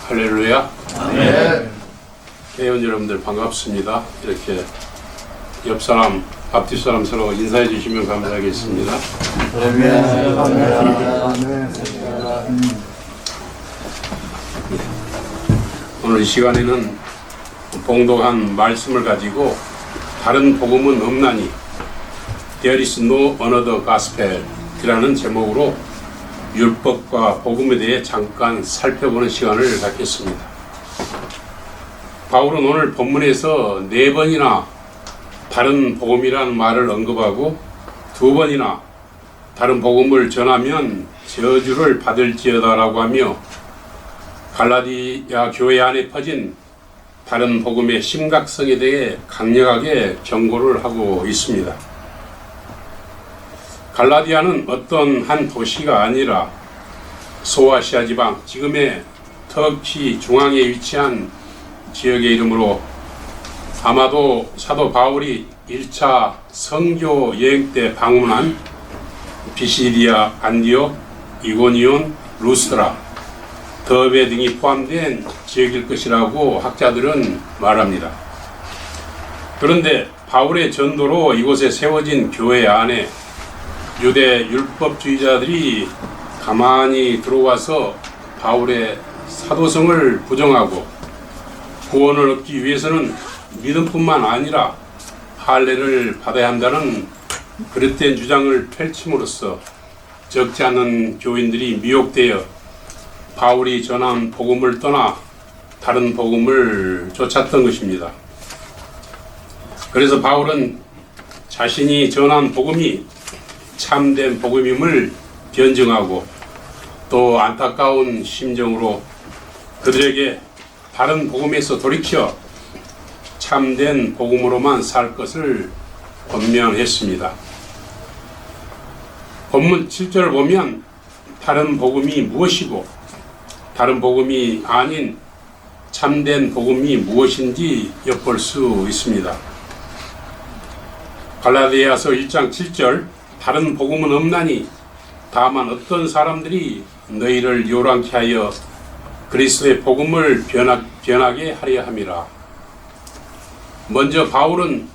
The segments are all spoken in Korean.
할렐루야. 아멘. 회원 여러분들 반갑습니다. 이렇게 옆 사람, 앞뒤 사람 서로 인사해 주시면 감사하겠습니다. 오늘 이 시간에는 봉독한 말씀을 가지고 다른 복음은 없나니 There is no another gospel 이라는 제목으로 율법과 복음에 대해 잠깐 살펴보는 시간을 갖겠습니다. 바울은 오늘 본문에서 4번이나 다른 복음이라는 말을 언급하고 2번이나 다른 복음을 전하면 저주를 받을지어다라고 하며 갈라디아 교회 안에 퍼진 다른 복음의 심각성에 대해 강력하게 경고를 하고 있습니다. 갈라디아는 어떤 한 도시가 아니라 소아시아 지방, 지금의 터키 중앙에 위치한 지역의 이름으로 아마도 사도 바울이 1차 선교 여행 때 방문한 비시디아, 안디옥, 이고니온, 루스드라, 더베 등이 포함된 지역일 것이라고 학자들은 말합니다. 그런데 바울의 전도로 이곳에 세워진 교회 안에 유대 율법주의자들이 가만히 들어와서 바울의 사도성을 부정하고 구원을 얻기 위해서는 믿음뿐만 아니라 할례를 받아야 한다는 그릇된 주장을 펼침으로써 적지 않은 교인들이 미혹되어 바울이 전한 복음을 떠나 다른 복음을 쫓았던 것입니다. 그래서 바울은 자신이 전한 복음이 참된 복음임을 변증하고 또 안타까운 심정으로 그들에게 다른 복음에서 돌이켜 참된 복음으로만 살 것을 권면했습니다. 본문 7절을 보면 다른 복음이 무엇이고 다른 복음이 아닌 참된 복음이 무엇인지 엿볼 수 있습니다. 갈라디아서 1장 7절 다른 복음은 없나니 다만 어떤 사람들이 너희를 요란케 하여 그리스도의 복음을 변하게 하려 함이라. 먼저 바울은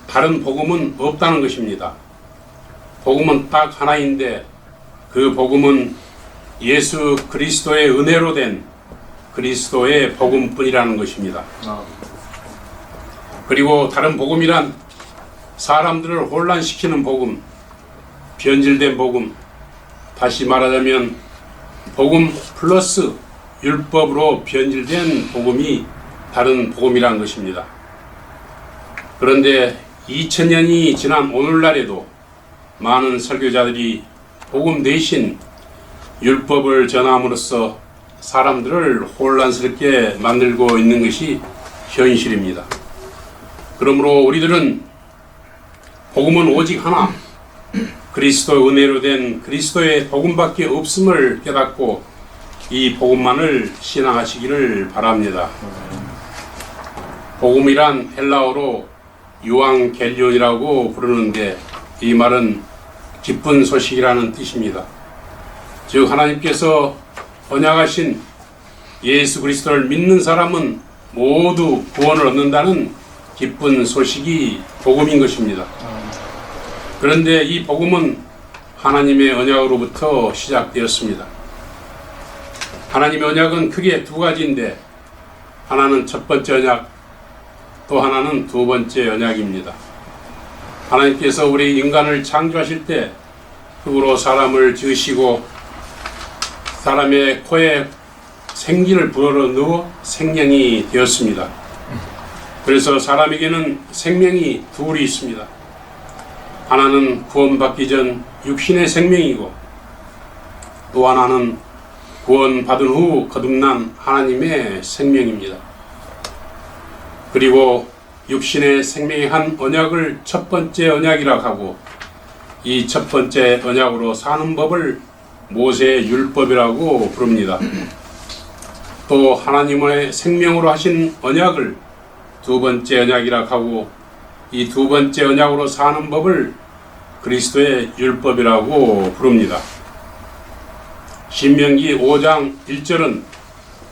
다른 복음은 없다는 것입니다. 복음은 딱 하나인데 그 복음은 예수 그리스도의 은혜로 된 그리스도의 복음뿐이라는 것입니다. 그리고 다른 복음이란 사람들을 혼란시키는 복음, 변질된 복음, 다시 말하자면 복음 플러스 율법으로 변질된 복음이 다른 복음이라는 것입니다. 그런데 2000년이 지난 오늘날에도 많은 설교자들이 복음 대신 율법을 전함으로써 사람들을 혼란스럽게 만들고 있는 것이 현실입니다. 그러므로 우리들은 복음은 오직 하나, 그리스도 은혜로 된 그리스도의 복음밖에 없음을 깨닫고 이 복음만을 신앙하시기를 바랍니다. 복음이란 헬라어로 유앙겔리온이라고 부르는데 이 말은 기쁜 소식이라는 뜻입니다. 즉 하나님께서 언약하신 예수 그리스도를 믿는 사람은 모두 구원을 얻는다는 기쁜 소식이 복음인 것입니다. 그런데 이 복음은 하나님의 언약으로부터 시작되었습니다. 하나님의 언약은 크게 2가지인데 하나는 첫 번째 언약, 또 하나는 2번째 언약입니다. 하나님께서 우리 인간을 창조하실 때 흙으로 사람을 지으시고 사람의 코에 생기를 불어넣어 생명이 되었습니다. 그래서 사람에게는 생명이 2이 있습니다. 하나는 구원받기 전 육신의 생명이고 또 하나는 구원받은 후 거듭난 하나님의 생명입니다. 그리고 육신의 생명의 한 언약을 첫 번째 언약이라고 하고 이 첫 번째 언약으로 사는 법을 모세의 율법이라고 부릅니다. 또 하나님의 생명으로 하신 언약을 2번째 언약이라고 하고 이 2번째 언약으로 사는 법을 그리스도의 율법이라고 부릅니다. 신명기 5장 1절은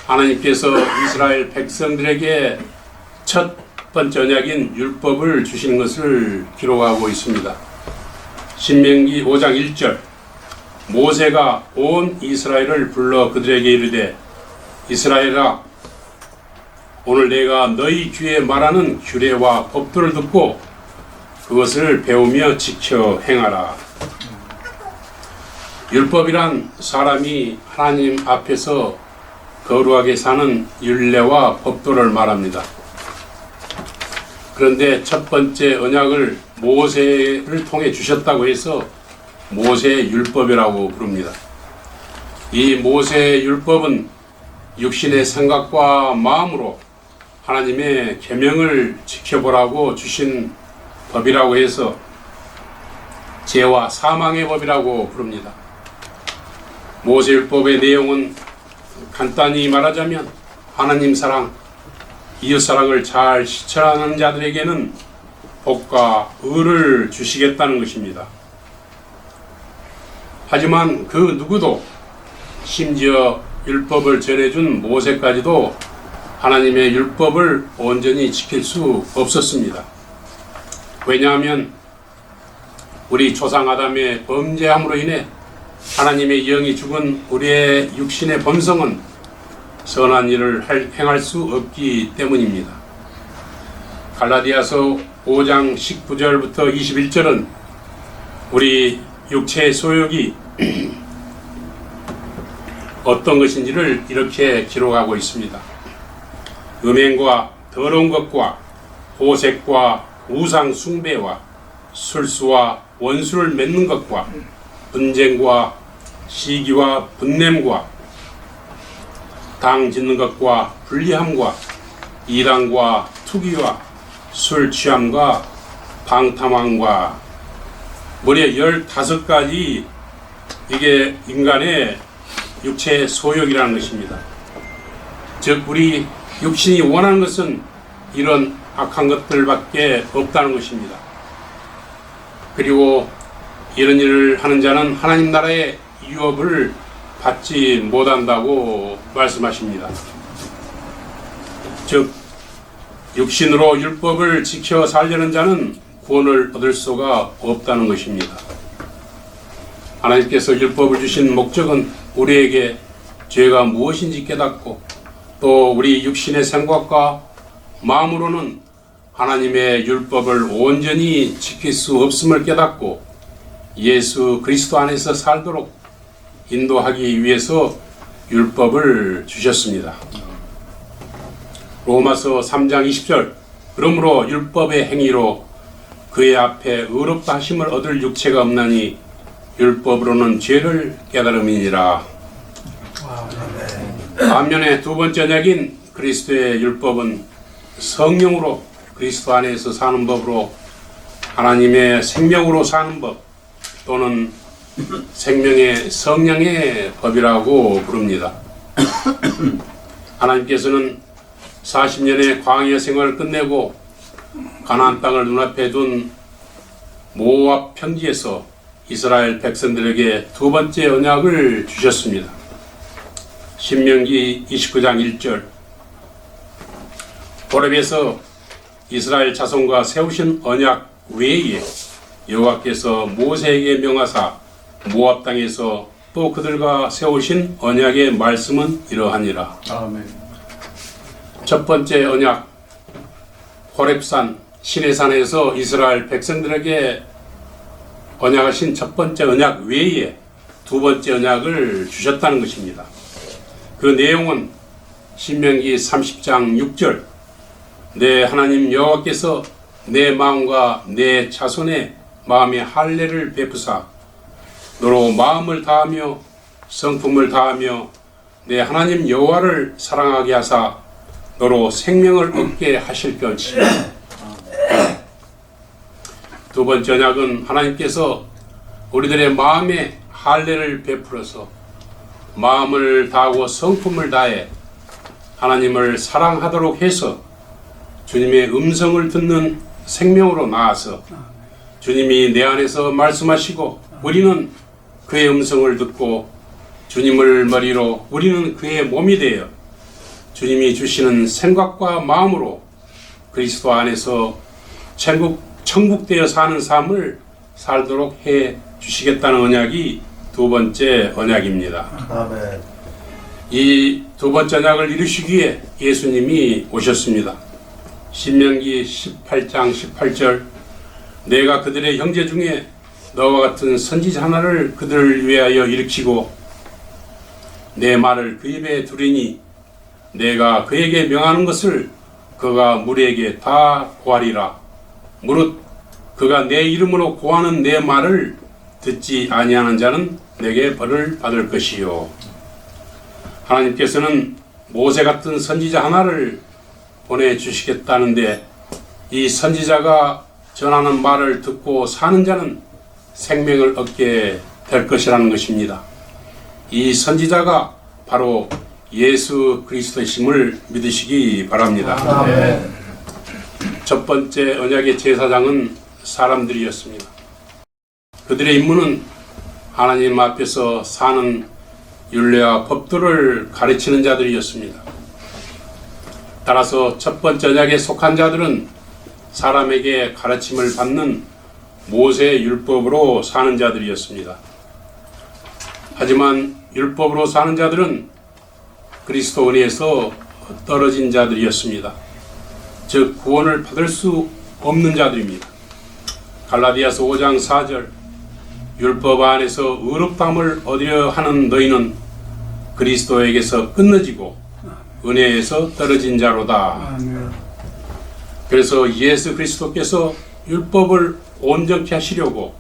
하나님께서 이스라엘 백성들에게 첫 번째 언약인 율법을 주신 것을 기록하고 있습니다. 신명기 5장 1절 모세가 온 이스라엘을 불러 그들에게 이르되 이스라엘아 오늘 내가 너희 귀에 말하는 규례와 법도를 듣고 그것을 배우며 지켜 행하라. 율법이란 사람이 하나님 앞에서 거룩하게 사는 율례와 법도를 말합니다. 그런데 첫 번째 언약을 모세를 통해 주셨다고 해서 모세의 율법이라고 부릅니다. 이 모세의 율법은 육신의 생각과 마음으로 하나님의 계명을 지켜보라고 주신 법이라고 해서 죄와 사망의 법이라고 부릅니다. 모세율법의 내용은 간단히 말하자면 하나님 사랑, 이웃 사랑을 잘 실천하는 자들에게는 복과 의를 주시겠다는 것입니다. 하지만 그 누구도 심지어 율법을 전해준 모세까지도 하나님의 율법을 온전히 지킬 수 없었습니다. 왜냐하면 우리 조상 아담의 범죄함으로 인해 하나님의 영이 죽은 우리의 육신의 본성은 선한 일을 행할 수 없기 때문입니다. 갈라디아서 5장 19절부터 21절은 우리 육체의 소욕이 어떤 것인지를 이렇게 기록하고 있습니다. 음행과 더러운 것과 호색과 우상 숭배와 술수와 원수를 맺는 것과 분쟁과 시기와 분냄과 당 짓는 것과 불리함과 이랑과 투기와 술 취함과 방탕함과 무려 15가지 이게 인간의 육체의 소욕이라는 것입니다. 즉 우리 육신이 원하는 것은 이런 악한 것들밖에 없다는 것입니다. 그리고 이런 일을 하는 자는 하나님 나라의 유업을 받지 못한다고 말씀하십니다. 즉 육신으로 율법을 지켜 살려는 자는 구원을 얻을 수가 없다는 것입니다. 하나님께서 율법을 주신 목적은 우리에게 죄가 무엇인지 깨닫고 또 우리 육신의 생각과 마음으로는 하나님의 율법을 온전히 지킬 수 없음을 깨닫고 예수 그리스도 안에서 살도록 인도하기 위해서 율법을 주셨습니다. 로마서 3장 20절 그러므로 율법의 행위로 그의 앞에 의롭다 하심을 얻을 육체가 없나니 율법으로는 죄를 깨달음이니라. 반면에 두 번째 언약인 그리스도의 율법은 성령으로 그리스도 안에서 사는 법으로 하나님의 생명으로 사는 법 또는 생명의 성령의 법이라고 부릅니다. 하나님께서는 40년의 광야 생활을 끝내고 가나안 땅을 눈앞에 둔 모압 평지에서 이스라엘 백성들에게 두 번째 언약을 주셨습니다. 신명기 29장 1절 호렙에서 이스라엘 자손과 세우신 언약 외에 여호와께서 모세에게 명하사 모압 땅에서 또 그들과 세우신 언약의 말씀은 이러하니라. 아멘. 첫 번째 언약 호렙산 시내산에서 이스라엘 백성들에게 언약하신 첫 번째 언약 외에 두 번째 언약을 주셨다는 것입니다. 그 내용은 신명기 30장 6절 내 하나님 여호와께서 내 마음과 내 자손의 마음에 할례를 베푸사 너로 마음을 다하며 성품을 다하며 내 하나님 여호와를 사랑하게 하사 너로 생명을 얻게 하실 것이며 두 번째 언약은 하나님께서 우리들의 마음에 할례를 베풀어서 마음을 다하고 성품을 다해 하나님을 사랑하도록 해서 주님의 음성을 듣는 생명으로 나아서 주님이 내 안에서 말씀하시고 우리는 그의 음성을 듣고 주님을 머리로 우리는 그의 몸이 되어 주님이 주시는 생각과 마음으로 그리스도 안에서 천국되어 사는 삶을 살도록 해 주시겠다는 언약이 두 번째 언약입니다. 아멘. 이 두 번째 언약을 이루시기 위해 예수님이 오셨습니다. 신명기 18장 18절 내가 그들의 형제 중에 너와 같은 선지자 하나를 그들을 위하여 일으키고 내 말을 그 입에 두리니 내가 그에게 명하는 것을 그가 무리에게 다 고하리라. 무릇 그가 내 이름으로 고하는 내 말을 듣지 아니하는 자는 내게 벌을 받을 것이요. 하나님께서는 모세 같은 선지자 하나를 보내주시겠다는데 이 선지자가 전하는 말을 듣고 사는 자는 생명을 얻게 될 것이라는 것입니다. 이 선지자가 바로 예수 그리스도이심을 믿으시기 바랍니다. 아멘. 첫 번째 언약의 제사장은 사람들이었습니다. 그들의 임무는 하나님 앞에서 사는 율례와 법도를 가르치는 자들이었습니다. 따라서 첫 번째 언약에 속한 자들은 사람에게 가르침을 받는 모세 율법으로 사는 자들이었습니다. 하지만 율법으로 사는 자들은 그리스도 은혜에서 떨어진 자들이었습니다. 즉 구원을 받을 수 없는 자들입니다. 갈라디아서 5장 4절 율법 안에서 의롭다함을 얻으려 하는 너희는 그리스도에게서 끊어지고 은혜에서 떨어진 자로다. 그래서 예수 그리스도께서 율법을 온전케 하시려고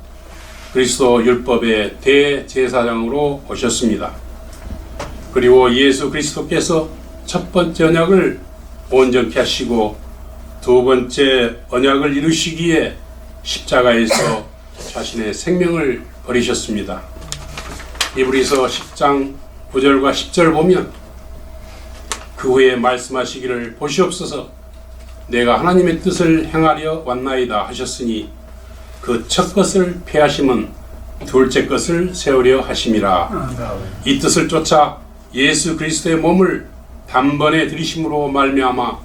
그리스도 율법의 대제사장으로 오셨습니다. 그리고 예수 그리스도께서 첫 번째 언약을 온전케 하시고 두 번째 언약을 이루시기에 십자가에서 자신의 생명을 버리셨습니다. 히브리서 10장 9절과 10절 보면 그 후에 말씀하시기를 보시옵소서 내가 하나님의 뜻을 행하려 왔나이다 하셨으니 그 첫 것을 폐하심은 둘째 것을 세우려 하심이라. 이 뜻을 쫓아 예수 그리스도의 몸을 단번에 들이심으로 말미암아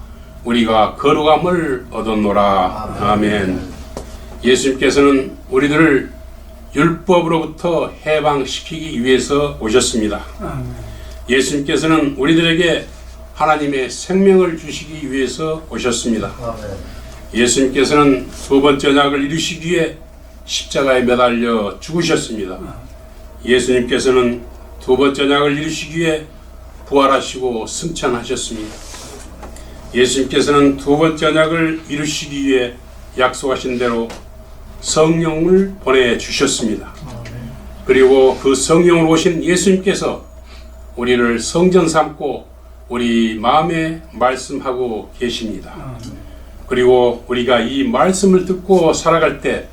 우리가 거룩함을 얻었노라. 아멘. 예수님께서는 우리들을 율법으로부터 해방시키기 위해서 오셨습니다. 예수님께서는 우리들에게 하나님의 생명을 주시기 위해서 오셨습니다. 예수님께서는 두 번째 언약을 이루시기 위해 십자가에 매달려 죽으셨습니다. 예수님께서는 두 번째 언약을 이루시기 위해 부활하시고 승천하셨습니다. 예수님께서는 두 번째 언약을 이루시기 위해 약속하신 대로 성령을 보내주셨습니다. 그리고 그 성령으로 오신 예수님께서 우리를 성전 삼고 우리 마음에 말씀하고 계십니다. 그리고 우리가 이 말씀을 듣고 살아갈 때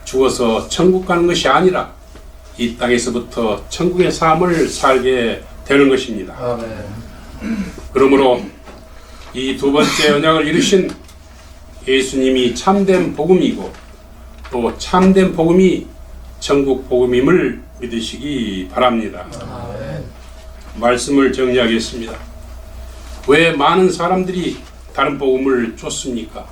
죽어서 천국 가는 것이 아니라 이 땅에서부터 천국의 삶을 살게 되는 것입니다. 그러므로 이 두 번째 언약을 이루신 예수님이 참된 복음이고 또 참된 복음이 천국 복음임을 믿으시기 바랍니다. 말씀을 정리하겠습니다. 왜 많은 사람들이 다른 복음을 쫓습니까?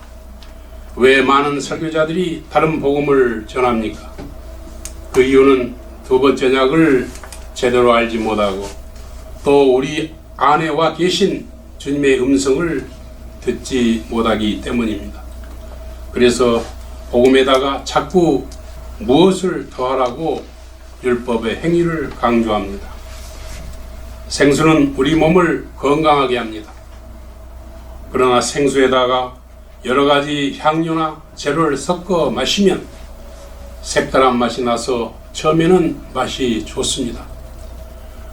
왜 많은 설교자들이 다른 복음을 전합니까? 그 이유는 두 번째 언약을 제대로 알지 못하고 또 우리 안에 와 계신 주님의 음성을 듣지 못하기 때문입니다. 그래서 복음에다가 자꾸 무엇을 더하라고 율법의 행위를 강조합니다. 생수는 우리 몸을 건강하게 합니다. 그러나 생수에다가 여러 가지 향료나 재료를 섞어 마시면 색다른 맛이 나서 처음에는 맛이 좋습니다.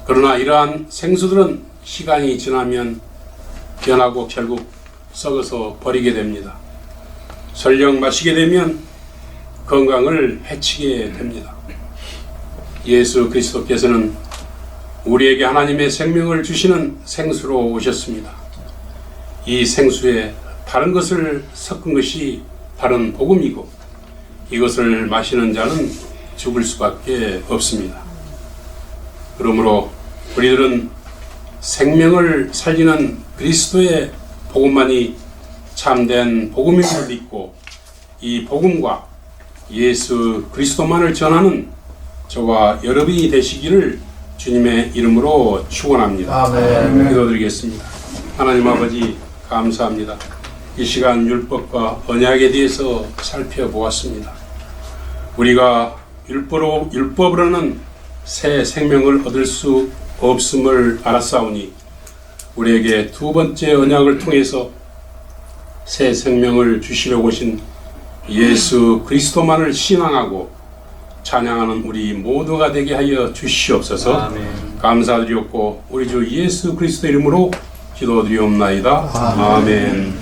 그러나 이러한 생수들은 시간이 지나면 변하고 결국 썩어서 버리게 됩니다. 설령 마시게 되면 건강을 해치게 됩니다. 예수 그리스도께서는 우리에게 하나님의 생명을 주시는 생수로 오셨습니다. 이 생수에 다른 것을 섞은 것이 다른 복음이고 이것을 마시는 자는 죽을 수밖에 없습니다. 그러므로 우리들은 생명을 살리는 그리스도의 복음만이 참된 복음임을 믿고 이 복음과 예수 그리스도만을 전하는 저와 여러분이 되시기를 주님의 이름으로 축원합니다. 아멘. 기도드리겠습니다. 하나님 아버지 감사합니다. 이 시간 율법과 언약에 대해서 살펴보았습니다. 우리가 율법으로는 새 생명을 얻을 수 없음을 알았사오니 우리에게 두 번째 언약을 통해서 새 생명을 주시려고 오신 예수 그리스도만을 신앙하고 찬양하는 우리 모두가 되게 하여 주시옵소서. 아멘. 감사드리옵고 우리 주 예수 그리스도 이름으로 기도드리옵나이다. 아멘.